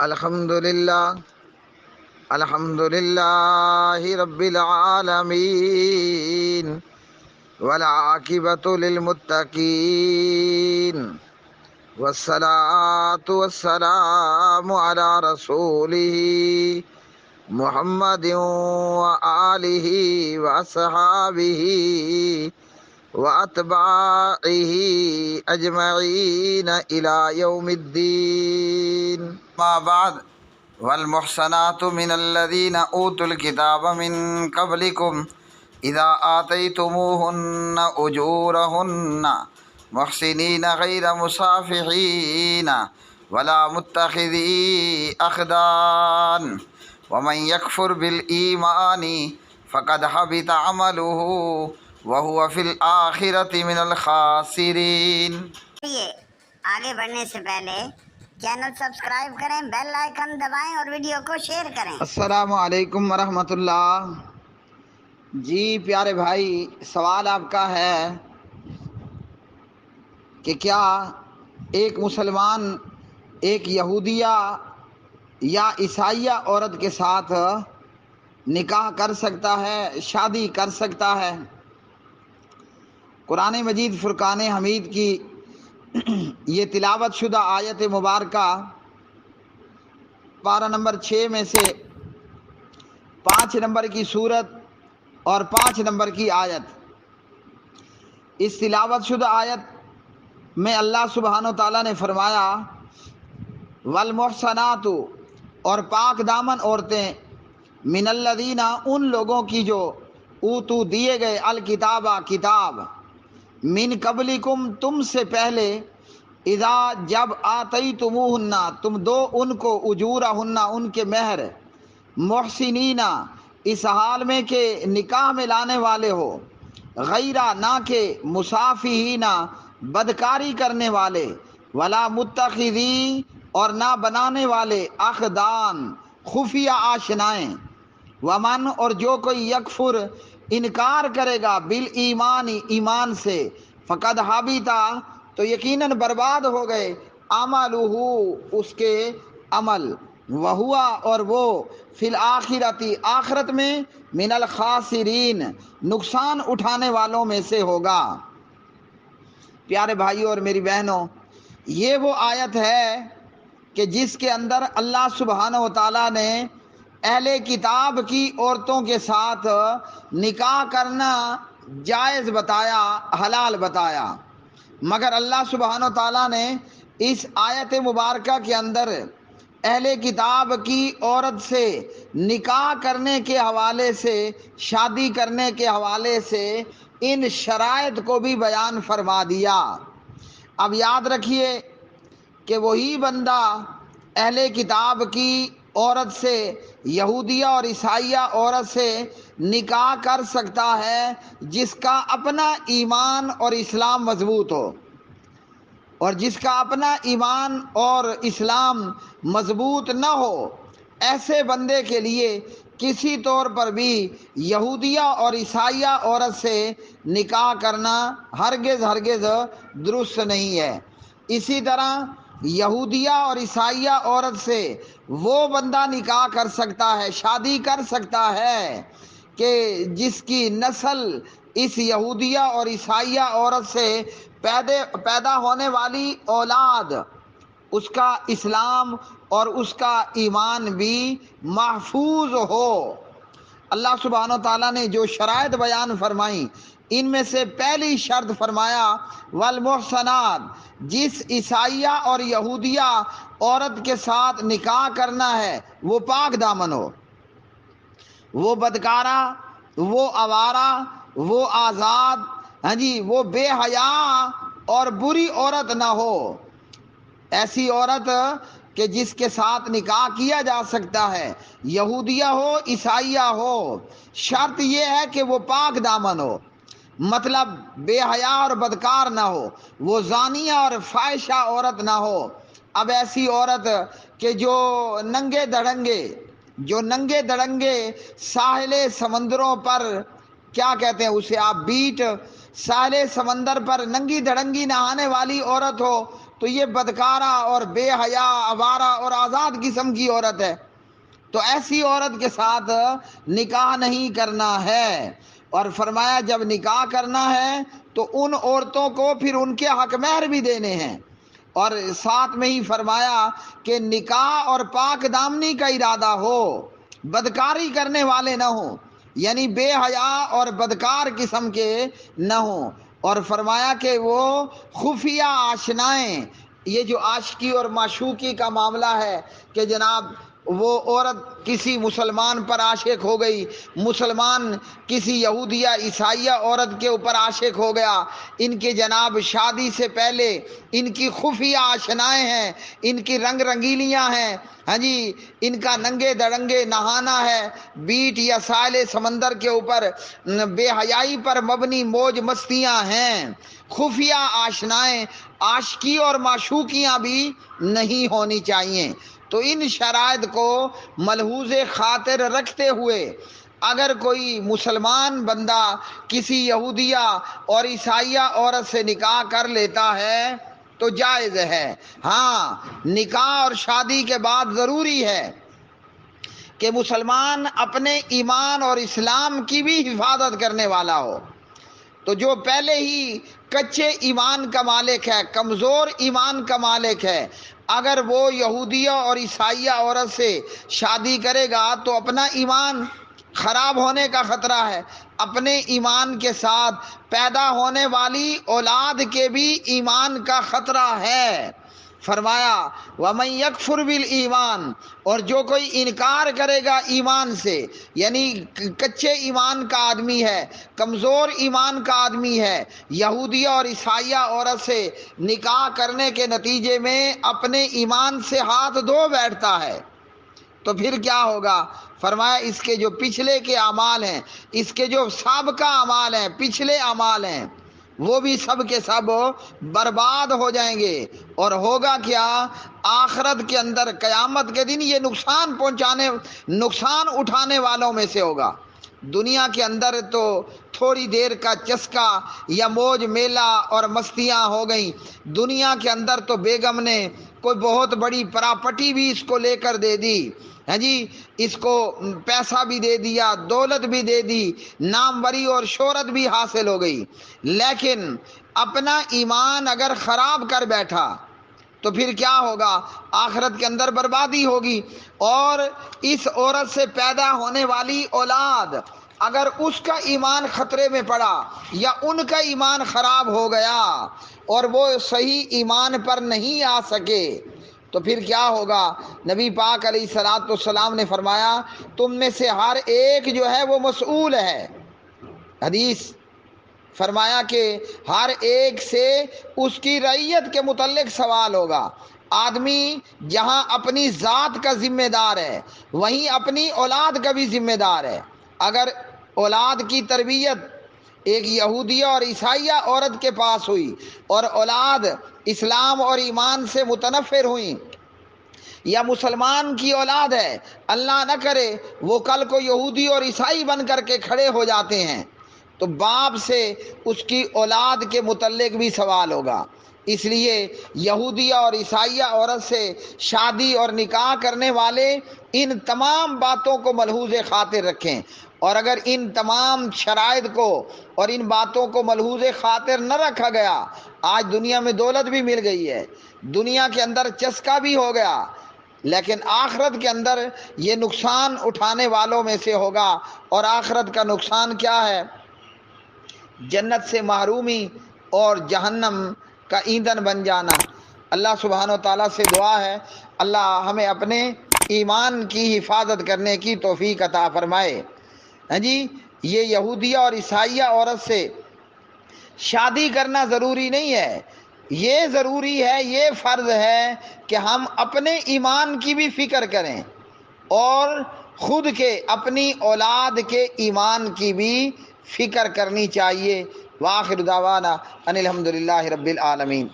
الحمد للہ رب العالمین والعاقبۃ للمتقین والصلاة والسلام علی رسولہ محمد وآلہ وأصحابہ وأتباعہ اجمعین الی یوم الدین. ما بعد، والمحصنات من الذین اوتوا الکتاب من قبلکم اذا آتیتموہن اجورہن محسنین غیر مصافحین ولا متخذی اخدان ومن یکفر بالایمان فقد حبط عملہ وہو فی الآخرۃ من الخاسرین. آگے بڑھنے سے پہلے چینل سبسکرائب کریں، بیل آئیکن دبائیں اور ویڈیو کو شیئر کریں. السلام علیکم ورحمۃ اللہ. جی پیارے بھائی، سوال آپ کا ہے کہ کیا ایک مسلمان ایک یہودیہ یا عیسائیہ عورت کے ساتھ نکاح کر سکتا ہے، شادی کر سکتا ہے؟ قرآن مجید فرقان حمید کی یہ تلاوت شدہ آیت مبارکہ پارہ نمبر 6 میں سے 5 نمبر کی سورت اور 5 نمبر کی آیت. اس تلاوت شدہ آیت میں اللہ سبحانہ و تعالیٰ نے فرمایا والمحصنات، اور پاک دامن عورتیں، من الذین، ان لوگوں کی جو اوتو دیے گئے، الکتابہ کتاب، من قبلکم تم سے پہلے، اذا جب آتیتموہن تم دو ان کو، اجورہن ان کے مہر، محسنین اس حال میں کہ نکاح میں لانے والے ہو، غیرہ نہ کہ مصافحین بدکاری کرنے والے، ولا متخذی اور نہ بنانے والے، اخدان خفیہ آشنائیں، ومن اور جو کوئی یکفر انکار کرے گا، بالایمان ایمان سے، فقد حبطا تو یقیناً برباد ہو گئے، عملہ اس کے عمل، وہوا اور وہ، فی الآخرۃ آخرت میں، من الخاسرین نقصان اٹھانے والوں میں سے ہوگا. پیارے بھائیوں اور میری بہنوں، یہ وہ آیت ہے کہ جس کے اندر اللہ سبحانہ و تعالیٰ نے اہل کتاب کی عورتوں کے ساتھ نکاح کرنا جائز بتایا، حلال بتایا، مگر اللہ سبحانہ و تعالیٰ نے اس آیت مبارکہ کے اندر اہل کتاب کی عورت سے نکاح کرنے کے حوالے سے، شادی کرنے کے حوالے سے ان شرائط کو بھی بیان فرما دیا. اب یاد رکھیے کہ وہی بندہ اہل کتاب کی عورت سے، یہودیہ اور عیسائیہ عورت سے نکاح کر سکتا ہے جس کا اپنا ایمان اور اسلام مضبوط ہو، اور جس کا اپنا ایمان اور اسلام مضبوط نہ ہو، ایسے بندے کے لیے کسی طور پر بھی یہودیہ اور عیسائیہ عورت سے نکاح کرنا ہرگز درست نہیں ہے. اسی طرح یہودیہ اور عیسائیہ عورت سے وہ بندہ نکاح کر سکتا ہے، شادی کر سکتا ہے کہ جس کی نسل اس یہودیہ اور عیسائیہ عورت سے پیدا ہونے والی اولاد، اس کا اسلام اور اس کا ایمان بھی محفوظ ہو. اللہ سبحانہ و تعالیٰ نے جو شرائط بیان فرمائیں، ان میں سے پہلی شرط فرمایا والمحصنات، جس عیسائیہ اور یہودیہ عورت کے ساتھ نکاح کرنا ہے وہ پاک دامن ہو، وہ بدکارہ، وہ آوارہ، وہ آزاد، وہ بے حیا اور بری عورت نہ ہو. ایسی عورت کہ جس کے ساتھ نکاح کیا جا سکتا ہے، یہودیہ ہو عیسائیہ ہو، شرط یہ ہے کہ وہ پاک دامن ہو، مطلب بے حیا اور بدکار نہ ہو، وہ زانیہ اور فاحشہ عورت نہ ہو. اب ایسی عورت کہ جو ننگے دڑنگے ساحل سمندروں پر، کیا کہتے ہیں اسے آپ، بیٹ، ساحل سمندر پر ننگی دھڑنگی نہانے والی عورت ہو، تو یہ بدکارہ اور بے حیا، آوارہ اور آزاد قسم کی عورت ہے، تو ایسی عورت کے ساتھ نکاح نہیں کرنا ہے۔ اور فرمایا جب نکاح کرنا ہے تو ان عورتوں کو پھر ان کے حق مہر بھی دینے ہیں، اور ساتھ میں ہی فرمایا کہ نکاح اور پاک دامنی کا ارادہ ہو، بدکاری کرنے والے نہ ہوں، یعنی بے حیا اور بدکار قسم کے نہ ہوں۔ اور فرمایا کہ وہ خفیہ آشنائیں، یہ جو عاشقی اور معشوقی کا معاملہ ہے کہ جناب وہ عورت کسی مسلمان پر عاشق ہو گئی، مسلمان کسی یہودیہ عیسائیہ عورت کے اوپر عاشق ہو گیا، ان کے جناب شادی سے پہلے ان کی خفیہ آشنائیں ہیں، ان کی رنگ رنگیلیاں ہیں، ہاں جی، ان کا ننگے دڑنگے نہانا ہے، بیٹ یا ساحل سمندر کے اوپر بے حیائی پر مبنی موج مستیاں ہیں، خفیہ آشنائیں، عاشقی اور معشوقیاں بھی نہیں ہونی چاہیے۔ تو ان شرائط کو ملحوظ خاطر رکھتے ہوئے اگر کوئی مسلمان بندہ کسی یہودیہ اور عیسائیہ عورت سے نکاح کر لیتا ہے تو جائز ہے۔ ہاں، نکاح اور شادی کے بعد ضروری ہے کہ مسلمان اپنے ایمان اور اسلام کی بھی حفاظت کرنے والا ہو۔ تو جو پہلے ہی کچے ایمان کا مالک ہے، کمزور ایمان کا مالک ہے، اگر وہ یہودیہ اور عیسائیہ عورت سے شادی کرے گا تو اپنا ایمان خراب ہونے کا خطرہ ہے، اپنے ایمان کے ساتھ پیدا ہونے والی اولاد کے بھی ایمان کا خطرہ ہے۔ فرمایا وَمَن يَكْفُرْ بِالْإِيمَانِ، اور جو کوئی انکار کرے گا ایمان سے، یعنی کچے ایمان کا آدمی ہے، کمزور ایمان کا آدمی ہے، یہودیہ اور عیسائیہ عورت سے نکاح کرنے کے نتیجے میں اپنے ایمان سے ہاتھ دھو بیٹھتا ہے تو پھر کیا ہوگا؟ فرمایا اس کے جو پچھلے کے اعمال ہیں، اس کے جو سابقہ اعمال ہیں، پچھلے اعمال ہیں، وہ بھی سب کے سب برباد ہو جائیں گے۔ اور ہوگا کیا؟ آخرت کے اندر قیامت کے دن یہ نقصان اٹھانے والوں میں سے ہوگا۔ دنیا کے اندر تو تھوڑی دیر کا چسکا یا موج میلہ اور مستیاں ہو گئیں، دنیا کے اندر تو بیگم نے کوئی بہت بڑی پراپرٹی بھی اس کو لے کر دے دی، ہاں جی، اس کو پیسہ بھی دے دیا، دولت بھی دے دی، ناموری اور شہرت بھی حاصل ہو گئی، لیکن اپنا ایمان اگر خراب کر بیٹھا تو پھر کیا ہوگا؟ آخرت کے اندر بربادی ہوگی۔ اور اس عورت سے پیدا ہونے والی اولاد اگر اس کا ایمان خطرے میں پڑا یا ان کا ایمان خراب ہو گیا اور وہ صحیح ایمان پر نہیں آ سکے تو پھر کیا ہوگا؟ نبی پاک علیہ الصلوۃ والسلام نے فرمایا تم میں سے ہر ایک جو ہے وہ مسئول ہے۔ حدیث فرمایا کہ ہر ایک سے اس کی رعیت کے متعلق سوال ہوگا۔ آدمی جہاں اپنی ذات کا ذمہ دار ہے وہیں اپنی اولاد کا بھی ذمہ دار ہے۔ اگر اولاد کی تربیت ایک یہودیہ اور عیسائیہ عورت کے پاس ہوئی اور اولاد اسلام اور ایمان سے متنفر ہوئی، یا مسلمان کی اولاد ہے، اللہ نہ کرے وہ کل کو یہودی اور عیسائی بن کر کے کھڑے ہو جاتے ہیں، تو باپ سے اس کی اولاد کے متعلق بھی سوال ہوگا۔ اس لیے یہودیہ اور عیسائیہ عورت سے شادی اور نکاح کرنے والے ان تمام باتوں کو ملحوظ خاطر رکھیں، اور اگر ان تمام شرائط کو اور ان باتوں کو ملحوظ خاطر نہ رکھا گیا، آج دنیا میں دولت بھی مل گئی ہے، دنیا کے اندر چسکا بھی ہو گیا، لیکن آخرت کے اندر یہ نقصان اٹھانے والوں میں سے ہوگا۔ اور آخرت کا نقصان کیا ہے؟ جنت سے محرومی اور جہنم کا ایندھن بن جانا۔ اللہ سبحانہ و تعالیٰ سے دعا ہے اللہ ہمیں اپنے ایمان کی حفاظت کرنے کی توفیق عطا فرمائے۔ ہاں جی، یہ یہودیہ اور عیسائیہ عورت سے شادی کرنا ضروری نہیں ہے، یہ ضروری ہے، یہ فرض ہے کہ ہم اپنے ایمان کی بھی فکر کریں اور خود کے اپنی اولاد کے ایمان کی بھی فکر کرنی چاہیے۔ وآخر دعوانا ان الحمدللہ رب العالمین۔